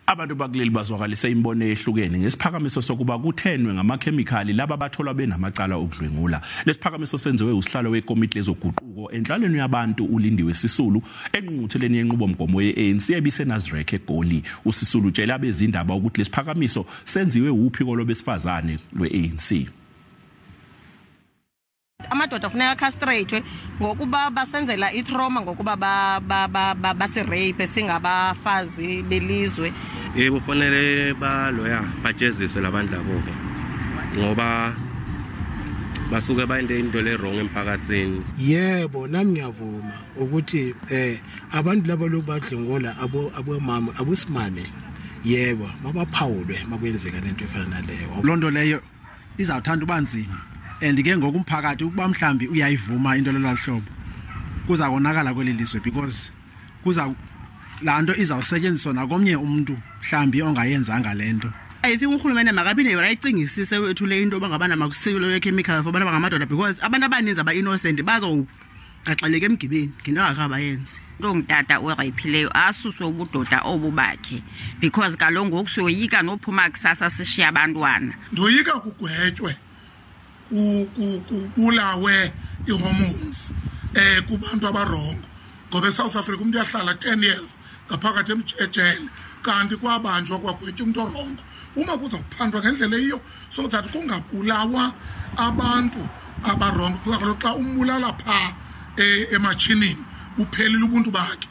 Abantu bakuleli bazwakalise imibono eyahlukene ngesiphakamiso sokuba kuthenwe ngamakhemikhali laba abatholwa benecala okudlwengula. Lesiphakamiso senziwe usihlalo wekomidi lezoguquko enhlalweni yabantu uLindiwe Sisulu engqungqutheleni yenqubomgomo ye-ANC ebise Nasrec eGoli. uSisulu utshela bezindaba ukuthi lesiphakamiso senziwe uphiko lobesifazane lwe-ANC. Amadoda kufuneka castrate ngokuba basenzela itrauma ngokuba base rape singabafazi belizwe. Yebo kufanele baloya bajeziswe labantu labo ke ngoba basuke bayinde into le wrong emphakathini. Yebo nami ngiyavuma ukuthi abantu labo lokubadlwengula abomama abusimame yebo mabaphawulwe makwenzeka lento efana naleyo. Lonto leyo izawuthanda ubanzima. And ke ngokumphakathi ukuba mhlambi uyayivuma into lolahlobo kuza konakala kwelelizwe because kuza lanto izawusetshenziswa nakomnye umuntu mhlambi ongayenzanga lento. I think uhulumene makabine wayicingisise wethu le into bangabana makusilo ye-chemical for bana bangamadoda because abantu abaninzi aba innocent bazogaxeleka emgibeni ngingakaba yenze. Ngitata orayiphileyo asuswe ubudoda obubakhe because kalongo ngokusoyika nophuma kusasa sishiya abantwana. Ndoyika kugwetywe kulawe ihormones kubantu abarongo ngoba eSouth Africa umuntu uyahlala 10 years ngaphakathi emjejele kanti kwabanjwa kwagwetya umuntu orongo uma kuza kuphandwa ngendlela eyiyo so that kungabulawa abantu abarongo xa umbulala pha emachinini uphelile ubuntu bakhe.